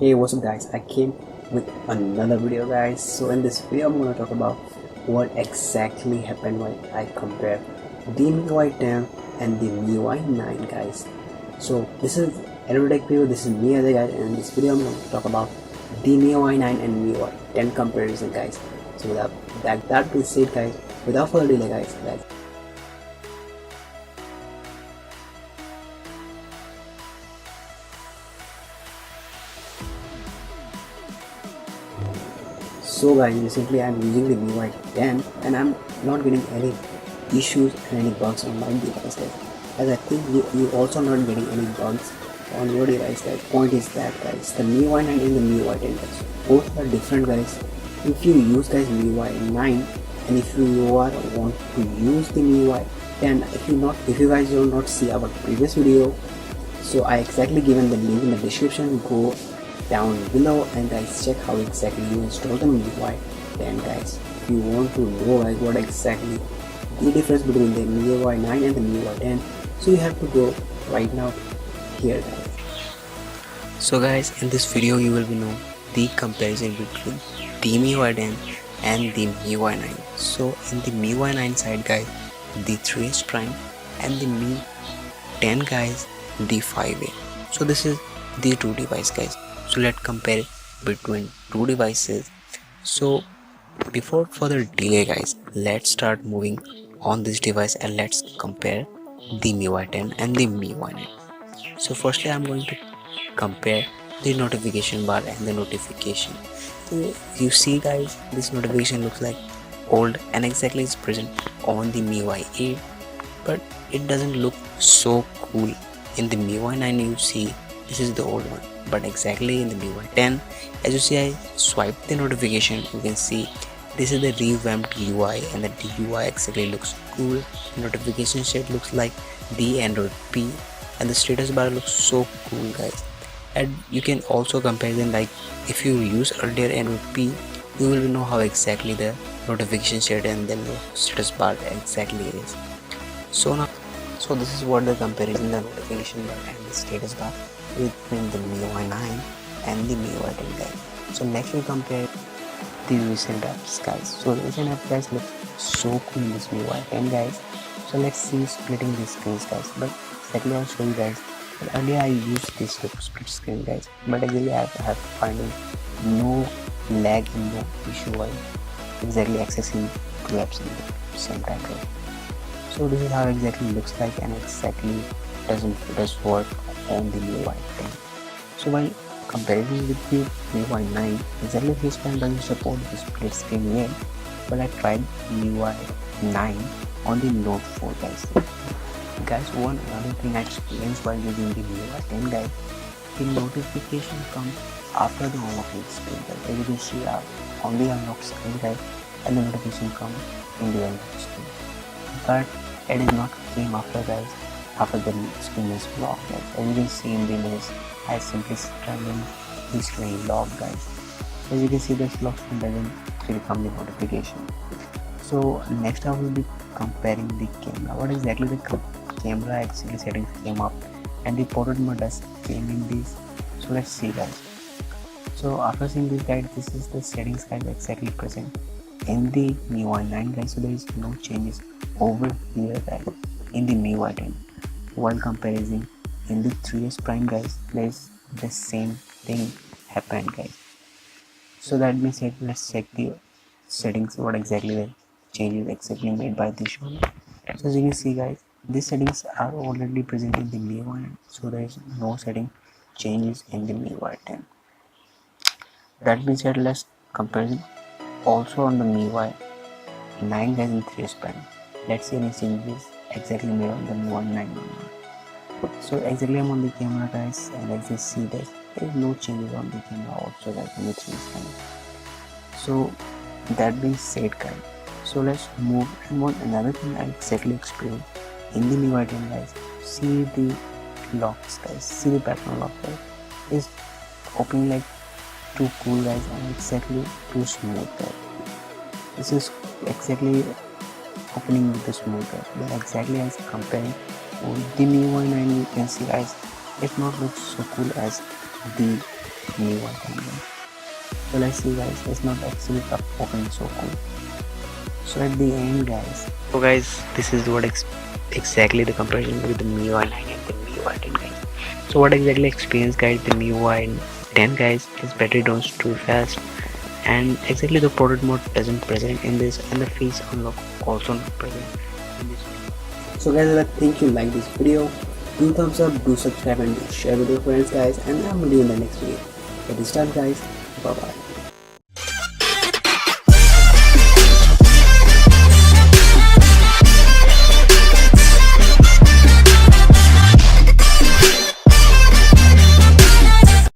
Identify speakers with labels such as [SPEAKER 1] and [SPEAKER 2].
[SPEAKER 1] Hey, what's up guys, I came with another video guys. So in this video I'm going to talk about what exactly happened when I compare the MIUI 10 and the MIUI 9 guys. So this is Tech video, this is me Ajay guys, and in this video I'm going to talk about the MIUI 9 and MIUI 10 comparison guys. So without that being said guys, without further delay guys, so guys, recently I'm using the MIUI 10 and I'm not getting any issues and any bugs on my device guys. As I think you also not getting any bugs on your device guys. Point is that guys, the MIUI 9 and the MIUI 10 guys, both are different guys. If you use guys MIUI 9 and if you want to use the MIUI 10, if you guys do not see our previous video, so I exactly given the link in the description. Go down below and guys check how exactly you install the MIUI 10 guys. If you want to know guys what exactly the difference between the MIUI 9 and the MIUI 10, so you have to go right now here guys. So guys, in this video you will be know the comparison between the MIUI 10 and the MIUI 9. So in the MIUI 9 side guys, the 3S Prime, and the MIUI 10 guys, the 5A. So this is the two device guys. So let's compare between two devices. So before further delay guys, let's start moving on this device and let's compare the MIUI 10 and the MIUI 9. So firstly I'm going to compare the notification bar and the notification. So you see guys, this notification looks like old and exactly is present on the MIUI 8, but it doesn't look so cool. In the MIUI 9 you see this is the old one, but exactly in the MIUI 10, as you see I swipe the notification, you can see this is the revamped UI and the UI exactly looks cool. The notification shade looks like the Android P and the status bar looks so cool guys. And you can also compare them, like if you use earlier Android P, you will know how exactly the notification shade and then the status bar exactly is. So this is what the comparison, the notification bar and the status bar between the MIUI 9 and the MIUI 10 guys. So next we compare the recent apps guys. So recent apps guys look so cool in this MIUI 10 guys. So let's see splitting these screens guys. But exactly I'll show you guys. But earlier I used this split screen guys, but actually I have finding no lag and no issue while exactly accessing two apps in the same time guys. So this is how exactly looks like and exactly does work on the MIUI 10. So while comparing with the MIUI 9, exactly this time doesn't support the split screen yet, but I tried MIUI 9 on the Note 4 guys. Guys, one another thing I experienced while using the MIUI 10 guys, the notification comes after the unlocking screen guys. As you can see on the unlock screen guys, and the notification comes in the unlock screen, but it is not came after guys, after the screen is locked guys. As you can see in the image, I simply turned in the screen lock guys. As you can see, this lock screen doesn't become the notification. So next I will be comparing the camera. What exactly the camera actually settings came up and the portrait mode does came in this. So let's see guys. So after seeing this guide, this is the settings guide exactly present in the MIUI 9 guys. So there is no changes over here guys in the MIUI 10. While comparing in the 3S Prime guys, there is the same thing happened guys. So that means let's check the settings, what exactly the changes exactly made by this one. So as you can see guys, these settings are already present in the MIUI 9, so there is no setting changes in the MIUI 10. That being said, let's compare also on the MIUI 9 guys in 3S Prime. Let's see any changes exactly made on the MIUI 9. So exactly I'm on the camera guys, and as you see that there is no changes on the camera also guys in the 3S Prime. So that being said guys, so let's move and one another thing I exactly explained in the MIUI 10 guys. See the locks guys, see the pattern lock guys is opening like too cool guys and exactly too smooth guys. This is exactly opening with the smooth guys, but exactly as comparing with the MIUI 9 you can see guys, it not looks so cool as the MIUI 10 guys. So let's see guys, it's not actually opening so cool. So at the end guys, so guys, this is what exactly the comparison with the MIUI 9 and the MIUI 10 guys. So what exactly experience guys the MIUI 10 guys is battery don't too fast, and exactly the portrait mode doesn't present in this, and the face unlock also not present in this video. So guys, I think you like this video. Do thumbs up, do subscribe and do share with your friends guys, and I'm gonna do in the next video. Get this done guys, bye bye.